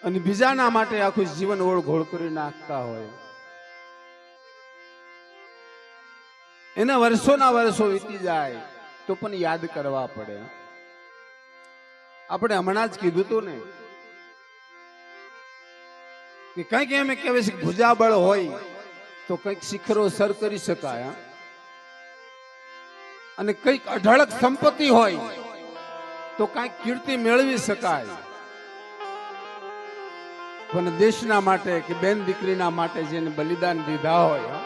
અને બીજાના માટે આખું જીવન ઓળઘોળ કરી નાખતા હોય. એના વર્ષોના વર્ષો વીતી જાય તો પણ યાદ કરવા પડે. આપણે હમણાં જ કીધું હતું ને કે કંઈક એમ કહેવાય છે ભુજાબળ હોય તો કંઈક શિખરો સર કરી શકાય, અને કંઈક અઢળક સંપત્તિ હોય તો કંઈક કીર્તિ મેળવી શકાય. પણ દેશના માટે કે બેન દીકરીના માટે જેને બલિદાન દીધા હોય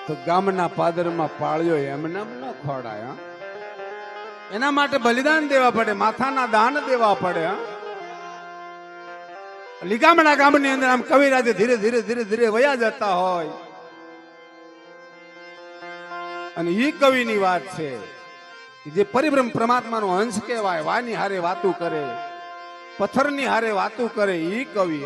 તો ગામના પાદરમાં પાળ્યો એમને ન ખોડાય. એના માટે બલિદાન દેવા પડે, માથાના દાન દેવા પડે. લીગામડા ગામની અંદર આમ કવિરાજે ધીરે ધીરે ધીરે ધીરે વયા જતા હોય, અને ઈ કવિની વાત છે જે પરિબ્રહ્મ પરમાત્માનો અંશ કહેવાય. વાની હારે વાતું કરે, પથ્થરની હારે વાતું કરે, ઈ કવિ.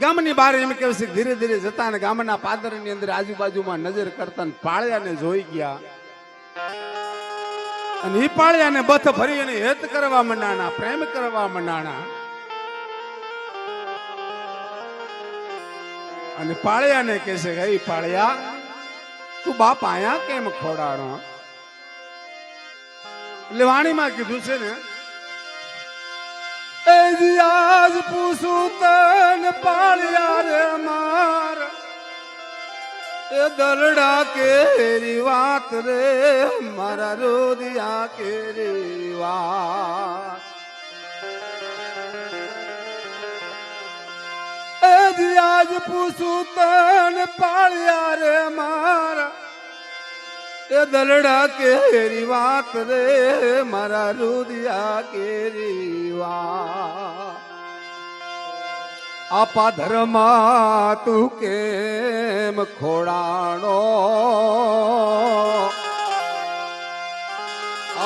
ગામની બહાર એમ કહેવાય છે ધીરે ધીરે જતા ને ગામના પાદરની અંદર આજુબાજુમાં નજર કરતા પાળિયાને જોઈ ગયા, અને ઈ પાળિયાને બથ ભરી અને હેત કરવા મંડાણા, પ્રેમ કરવા મંડાણા. અને પાળિયાને કહે છે કે પાળિયા તું બાપ આયા કેમ ખોડાણો? એટલે વાણીમાં કીધું છે ને, આજ પૂછું તન પાળિયા રે માર, એ દલડા કેરી વાત રે મારા રોદિયા કેરી વાત. આજ પૂછું તન પાળિયા રે મારા, એ દલડા કેરી વાત રે મારા રુદિયા કેરી વાત. આપા ધર્મા તું કેમ ખોડાણો,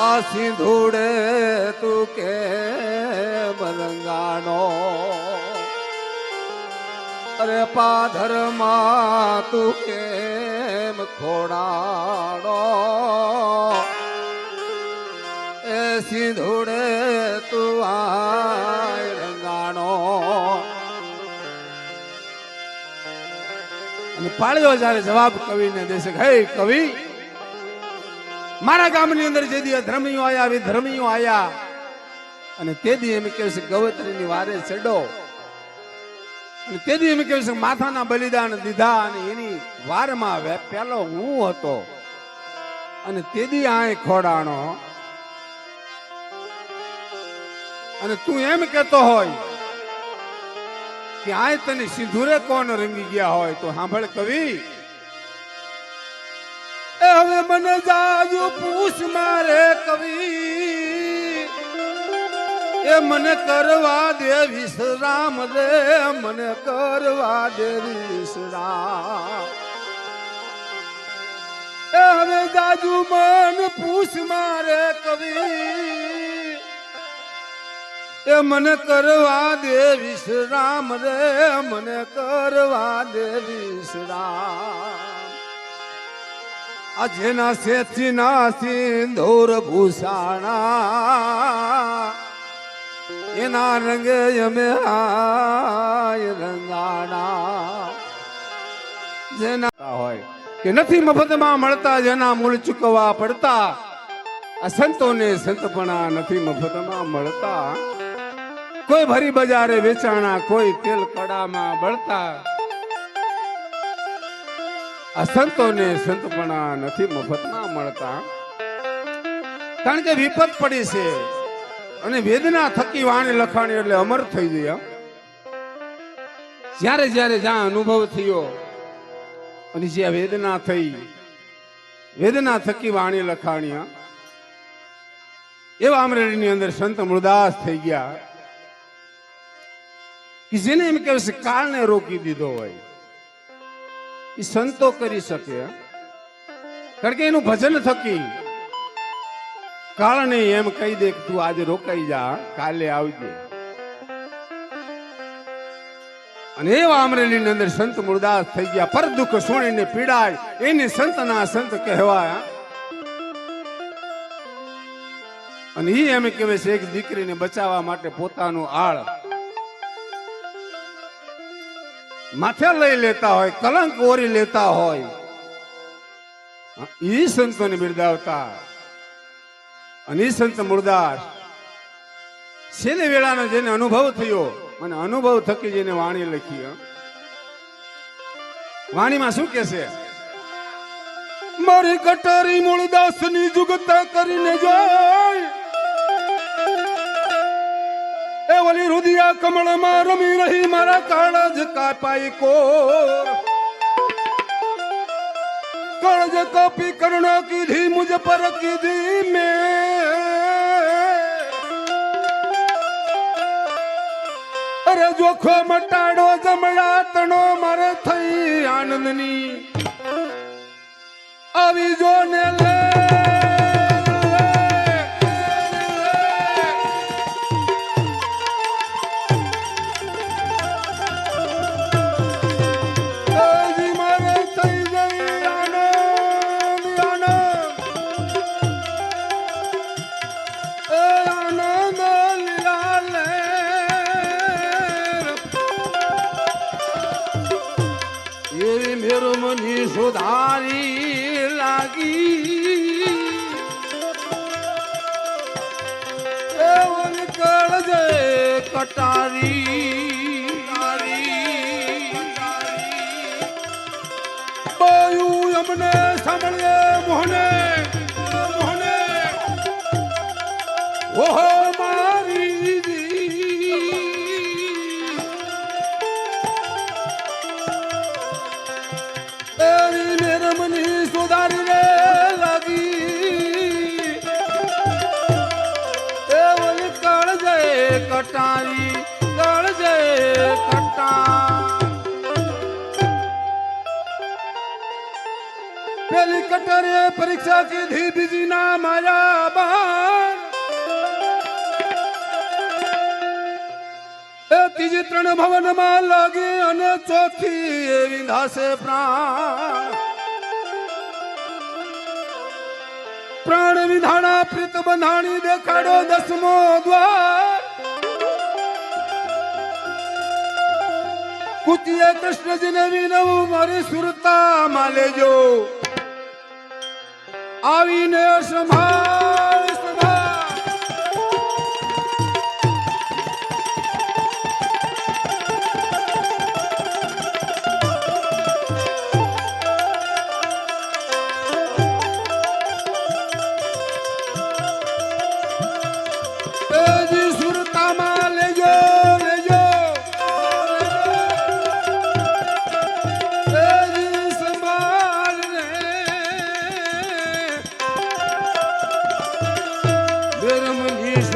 આ સિંધુડે તું કેમ રંગાણો. અરે પાધરમાં તું કેમ ખોડાણો, એ સિંધુડે તું આય રંગાણો. અને પાળ્યો જયારે જવાબ કવિને દેશે, હે કવિ, મારા ગામની અંદર જે દી ધર્મીઓ આયા, વિધર્મીઓ આયા, અને તે દી એમ કહે છે ગવત્રીની વારે ચડો, અને તેથી એમ કહ્યું છે માથાના બલિદાન દીધા, અને એની વારમાં પેલો હું હતો, અને તેથી આય ખોડાણો. અને તું એમ કહેતો હોય કે આય તને સિંધુરે કોણ રંગી ગયા હોય, તો સાંભળ કવિ, એ હવે મને જાજુ પૂછ મારે કવિ, એ મને કરવા દે વિશ્રામ રે, મને કરવા દે વિશ્રામ. એ હવે જાજુ મન પૂછ મારે કવિ, એ મને કરવા દે વિશ્રામ રે, મને કરવા દે વિશ્રામ. આ જેના શેઠી ના સિંદૂર ભૂષાણા, એના રંગે અમે આય રંગાણા. જેના હોય કે નથી મફતમાં મળતા, જેના મૂળ ચૂકવવા પડતા, આ સંતોને સંતપણા નથી મફતમાં મળતા. કોઈ ભરી બજારે વેચાણા, કોઈ તેલ કડામાં બળતા, આ સંતોને સંતપણા નથી મફતમાં મળતા. કારણ કે વિપત પડી છે, અને વેદના થકી વાણી લખાણી એટલે અમર થઈ ગયા. જ્યારે જ્યારે જ્યાં અનુભવ થયો અને જ્યાં વેદના થઈ, વેદના થકી વાણી લખાણી, એવા અમરેલીની અંદર સંત મૂળદાસ થઈ ગયા કે જેને એમ કહેવાય છે કાળને રોકી દીધો હોય એ સંતો કરી શકે. કારણ કે એનું ભજન થકી કાળને એમ કહી દે કે તું આજે રોકાઈ જા, કાલે આવજે. અને એવા અમરેલીની અંદર સંત મૂળદાસ થઈ ગયા. પર દુઃખ સુણીને પીડાય એને સંતના સંત કહેવાય. અને ઈ એમ કહેવાય છે એક દીકરીને બચાવવા માટે પોતાનું આળ માથે લઈ લેતા હોય, કલંક ઓરી લેતા હોય, ઈ સંતોને બિરદાવતા. અને ઈ સંત મૂળદાસ છેલ્લે વેળાનો જેને અનુભવ થયો, મને અનુભવ થકી જેને વાણી લખી. વાણીમાં શું કે છે? મારી કટારી મૂળદાસ ની જુગતા કરીને જોઈ એ ઓલી રુદિયા કમળમાં રમી રહી મારા કાળજ કાપાઈ કોર. કાળજ કાપી કરુણા કીધી મુझ પર કીધી મેં. અરે જોખો મટાડો જમણા તણો મારે થઈ આનંદની આવી જો ને લે. સુધારી લાગી એવન કળજે કટારી બાયું અમને સાંભળે મોહને મોહને ઓહો મારી સુધારી રે લાગી એવલ કાળજે કટારી કાળજે કટા. પેલી કટારે પરીક્ષા કીધી બીજી ના માયા બાર એ ત્રીજી ત્રણ ભવન માં લાગી અને ચોથી એવી ઘાસે પ્રાણ. પ્રાણ વિધાણા પ્રીત બંધાણી દેખાડો દસમો દ્વાર. કુતિએ કૃષ્ણજીને વિનવું મારી સુરતા માં લેજો આવીને સંભાળ સંભાળ.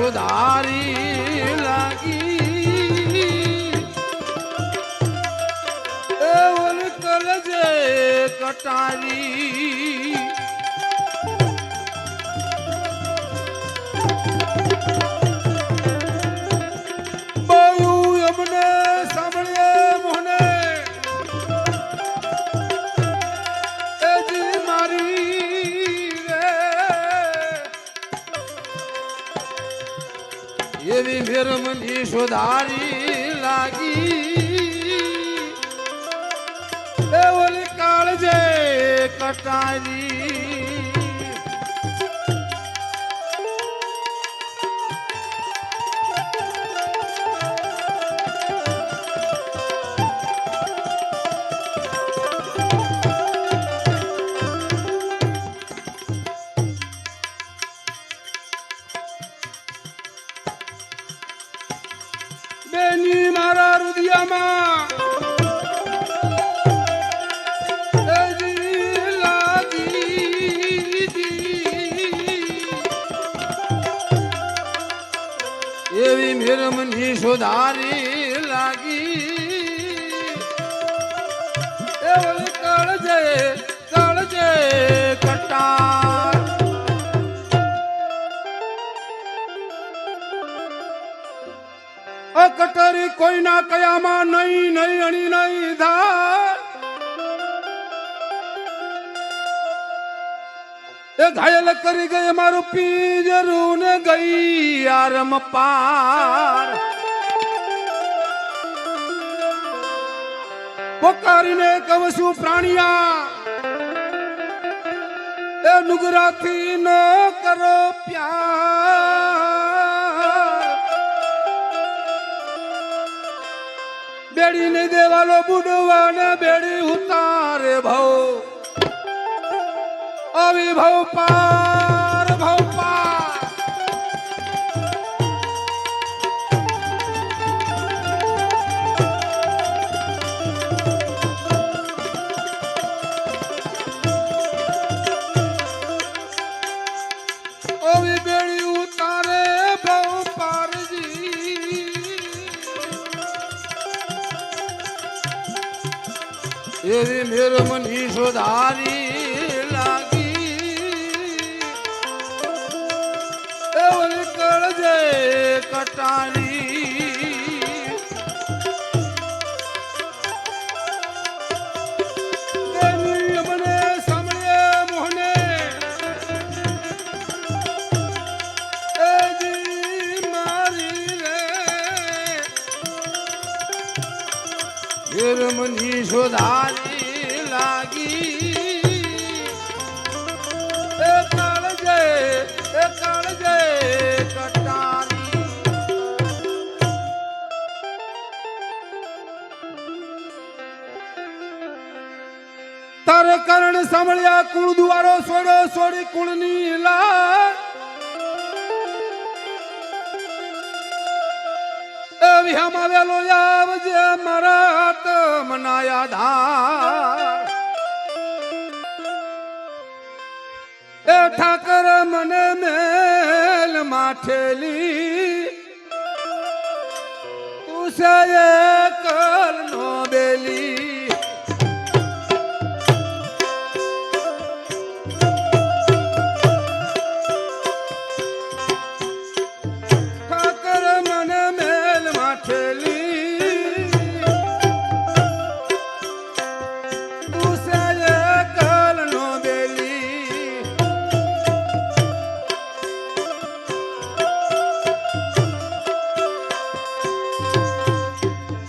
સુધારી લાગી એવલ કલજે કટારી. બાયું અમને સાંભળે મોહને એજી મારી એવી મેરમની સુધારી લાગી એવલ કાળજે કટારી. બેની મારા રુદિયામાં એવી મેરમની સુધારી લાગી એવલ કાળજે કાળજે કટાર. કટારી કોઈના કયામાં નહીં નહીં અણી નહીં ધાર એ ઘાયલ કરી ગઈ મારું પીજરું ને ગઈ આરમ પાર પોકારીને કહું છું પ્રાણિયા એ નુગરાથી ન કરો પ્યાર બેડી ને દેવાલો બુડવા ને બેડી ઉતારે ભાવ આવી ભાવ પાર ભાવ પાર આવી બેડી ઉતારે ભાવ પારજી એવી મેરમની સુધારી લાગી એવલી કળજે કટારી મને સાંભળે મોહને એજી મારી રે મેરમની સુધારી લાગી એ કાળજે કટારી તારે કરણ સાંભળ્યા કુળ દ્વારો સોડો સોડી કુળની લા વિહમ આવેલો આવજે મારા તમના ધાર એ ઠાકર મને મેલ માઠેલી તું સે કલ નો બેલી ઠાકર મને મેલ માઠેલી તું સે કલ નો બેલી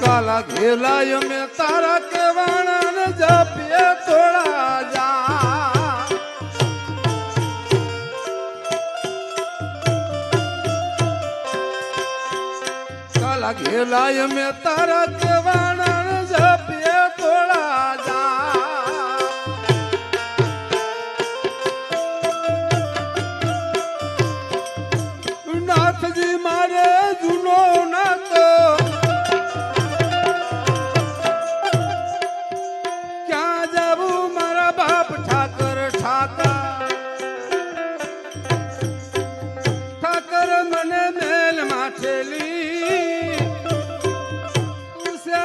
કાલા ઘેલાય મેં તારા કેવાણા ને જપીએ થોડા જા કાલા ઘેલાય મેં તારા કેવાણા ને જપીએ થોડા જા નાથજી મારે જૂનો નાતો ઠાકર મને મેલ માઠેલી તું સે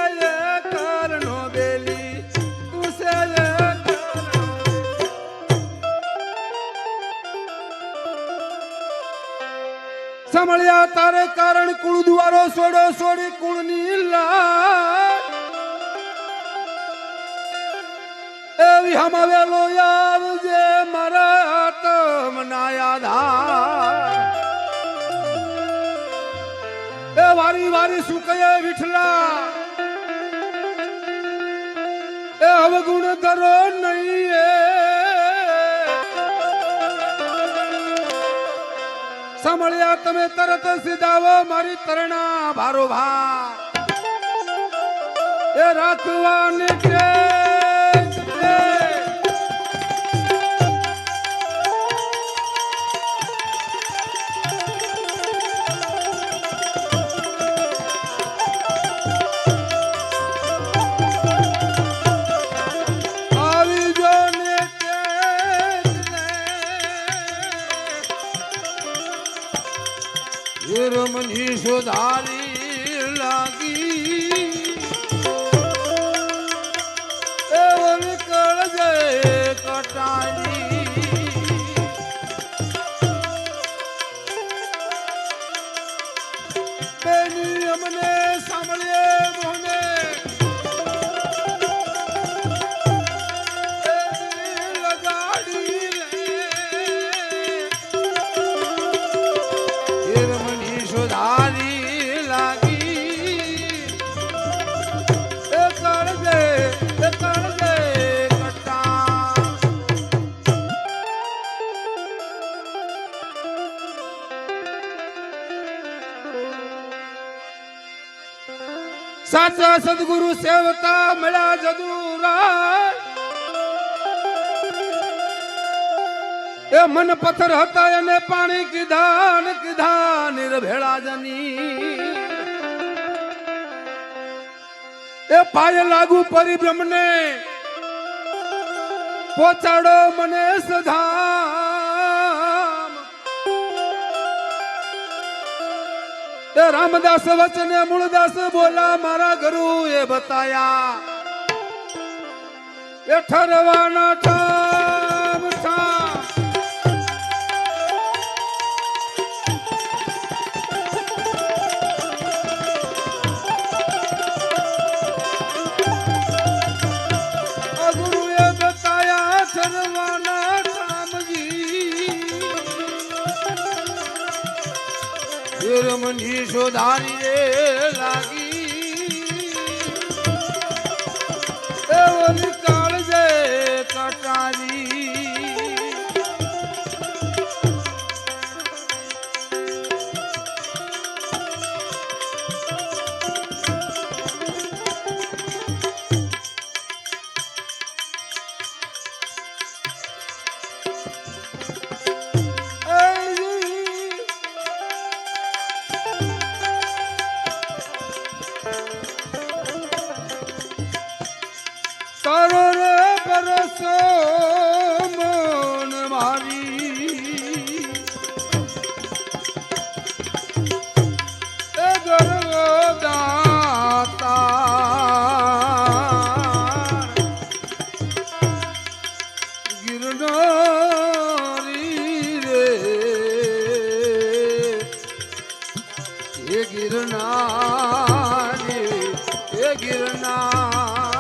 કર નો બેલી તું સે સાંભળ્યા તારે કારણ કુળ દ્વારો સોડો સોડી કુળની લા એવી હમ આવેલો આવજે મારા તમના યાદ એ વારી વારી શું કહે વિઠલા એ અવગુણ ધરો નહીં સાંભળ્યા તમે તરત સીધાવો મારી તરણા ભારો ભા એ રાખવાને કે રમની સુધારી લાગી એવલી કળજે કટારી બેની અમને સાંભળે મોહને લગાડી રે સાચા સદગુરુ સેવતા મળ્યા જદુરા એ મન પથ્થર હતા એને પાણી કીધા નિર્ભેળા જની એ પાય લાગુ પરિભ્રમને પહોંચાડો મને સધામ એ રામદાસ વચને મૂળદાસ બોલા મારા ગુરુ એ બતાયા એ ઠરવાના ઠામ ઠામ મની શોધારી રે લાગી એ ઓલી કાળજે કટારી તારો રે પરસો મન મારી એ ગર્વ દાતા ગિરનારી રે એ ગિરનારી એ ગિરનાર